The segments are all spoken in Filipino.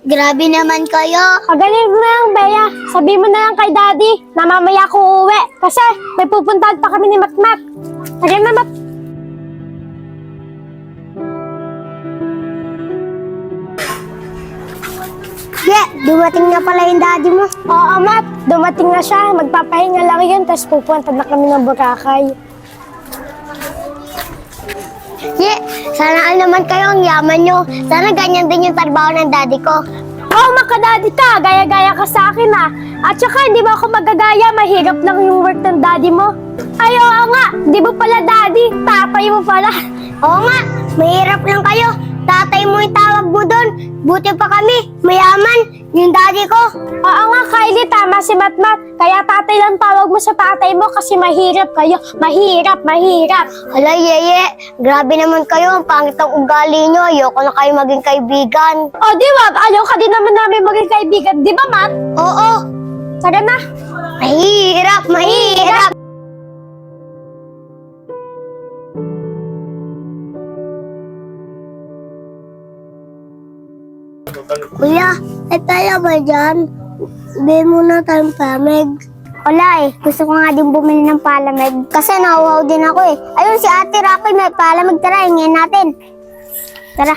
Grabe naman kayo. Pagaling mo na lang, Bea. Sabi mo na lang kay Daddy na mamaya ako uuwi. Kasi may pupuntahan pa kami ni Matmat. Sige na, Mat. Dumating na pala yung daddy mo. Oo, Mat. Dumating na siya. Magpapahinga lang yun. Tapos pupunta na kami ng Boracay. Sana all naman kayo ang yaman nyo. Sana ganyan din yung trabaho ng daddy ko. Oo, makadaddy ka. Gaya-gaya ka sa akin, ah. At saka, hindi mo ako magagaya. Mahirap lang yung work ng daddy mo. Ay, oo nga. Di mo pala daddy. Tatay mo pala. Oo nga, mahirap lang kayo. Tatay mo yung tawag mo doon. Buti pa kami, mayaman. Yung daddy ko. Oo nga, Kylie. Tama si Matmat. Kaya tatay lang tawag mo sa tatay mo kasi mahirap kayo. Mahirap. Hala, yeye. Grabe naman kayo. Ang pangit ang ugali nyo. Ayoko na kayo maging kaibigan. O, di wag. Ayaw ka din naman namin maging kaibigan. Di ba, Mat? Oo. Saga na. Mahirap. Kuya, tayo ba dyan? Bili muna tayong palamig. Wala gusto ko nga din bumili ng palamig. Kasi nauhaw din ako Ayun si Ate Rocky may palamig. Tara, hingin natin. Tara.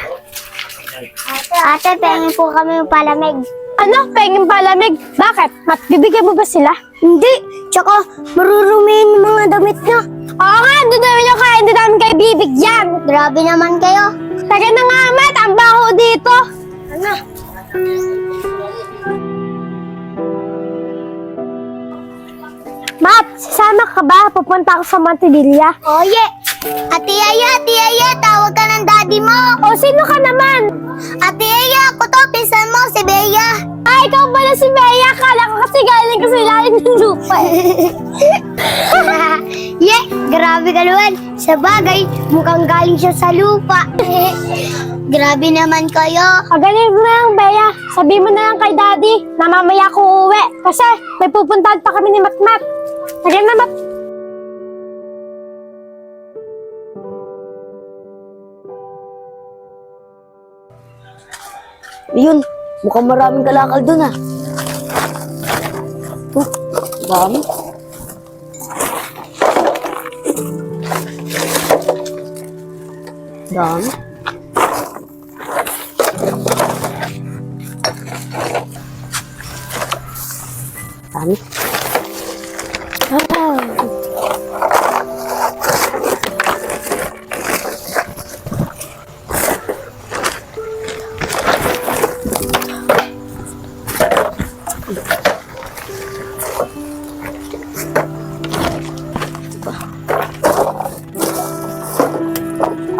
Ate, pengin po kami yung palamig. Ano? Pengin palamig? Bakit? Mat, bibigyan mo ba sila? Hindi, tsaka marurumihin yung mga damit niya. Oo nga, doon namin yung kaya hindi namin kayo bibigyan. Grabe naman kayo. Taga na nga, Mat. Ang baho dito. Ano? Mat, sasama ka ba? Pupunta ako sa Montevilla. Oye, Ate Yaya, tawag ka ng daddy mo. O, sino ka naman? Ate Yaya, ako to, pinsan mo, si Bea. Ay, ikaw pala si Bea. Kala ko kasi galing kasi ilalim ng lupa. Grabe ka naman. Sa bagay, mukhang galing siya sa lupa. Grabe naman kayo. Pagaling mo na lang, Bea. Sabi mo na lang kay Daddy na mamaya ako uuwi. Kasi may pupuntahan pa kami ni Matmat. Sige na, Mat. Yun, mukhang maraming kalakal dun dami. Dami. Dami.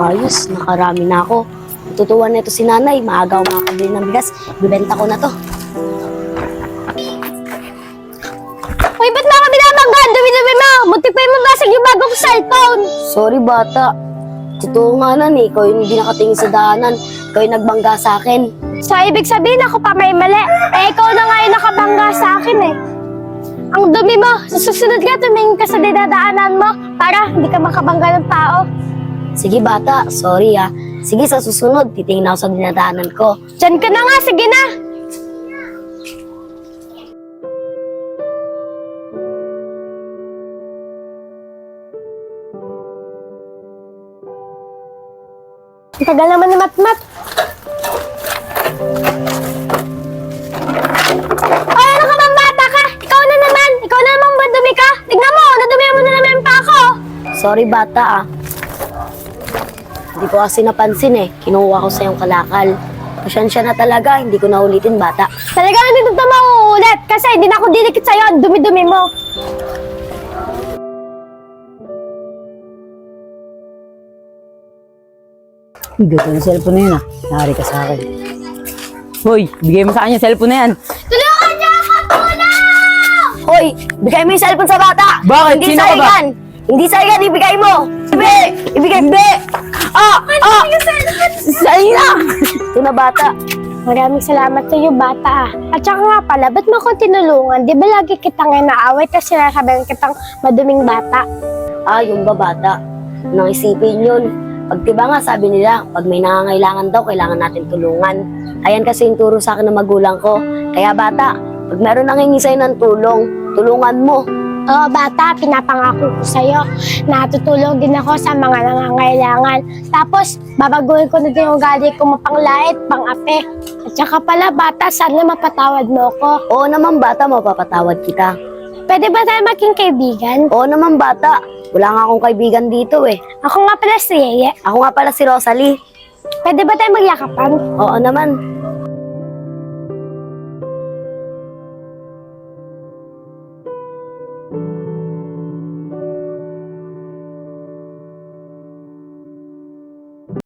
Ayos, nakarami na ako. Tutuwan na ito si nanay. Maaga ako makakabili ng bigas. Bibenta ko na to. Uy, ba't mga binabangga? Dumi-dumi mo! Muntik pa yung mabasag yung bagong cellphone! Sorry, bata. Totoo nga nan eh. Ikaw yung hindi nakatingin sa daanan. Ikaw yung nagbangga sa akin. So, ibig sabihin ako pa may mali. Ikaw na nga yung nakabangga sa akin Ang dumi mo! Sa susunod ka, tumingin ka sa dinadaanan mo para hindi ka makabangga ng tao. Sige, bata. Sorry Sige, sa susunod, titingin ako sa dinadaanan ko. Diyan ka na nga, sige na! Ang tagal naman ni Matmat. Ay, ano ka bang bata ka? Ikaw na naman madumi ka. Tignan mo, nadumihan mo na naman pa ako. Sorry, bata Hindi ko kasi napansin Kinuha ko sa iyong kalakal. Pasensya na talaga, hindi ko naulitin, bata. Talagang hindi ito mauulit kasi hindi na ako dinikit sa'yo. Ang dumi-dumi mo. Ganda ng cellphone na yun Nahari ka sa akin. Hoy, bigay mo sa kanya yung cellphone na yan. Tulungan niyo ako! Tulong! Hoy, bigay mo yung cellphone sa bata! Bakit? Hindi Sino ka sa'yo ba? yan! Hindi sa'yo yan, ibigay mo! Ibigay! Hindi! Sa'yo na! Ito na, bata. Maraming salamat sa iyo, bata. At saka nga pala, ba't mo ako tinulungan? Di ba lagi kitang inaaway kasi sinasabihan kitang maduming bata? Yung ba, bata? Nang isipin yun. Pag diba nga, sabi nila, pag may nangangailangan daw, kailangan natin tulungan. Ayan kasi yung turo sa akin ng magulang ko. Kaya bata, pag meron nang hingi sa'yo ng tulong, tulungan mo. Oo, bata, pinapangako ko sa'yo. Natutulong din ako sa mga nangangailangan. Tapos, babaguhin ko na din yung ugali ko mapanglait, pang-ape. At saka pala, bata, sana mapatawad mo ko. Oo naman bata, mapapatawad kita. Pwede ba tayo maging kaibigan? Oo naman bata, wala nga akong kaibigan dito eh. Ako nga pala si Yeye. Ako nga pala si Rosalie. Pwede ba tayo magyakapan? Oo naman,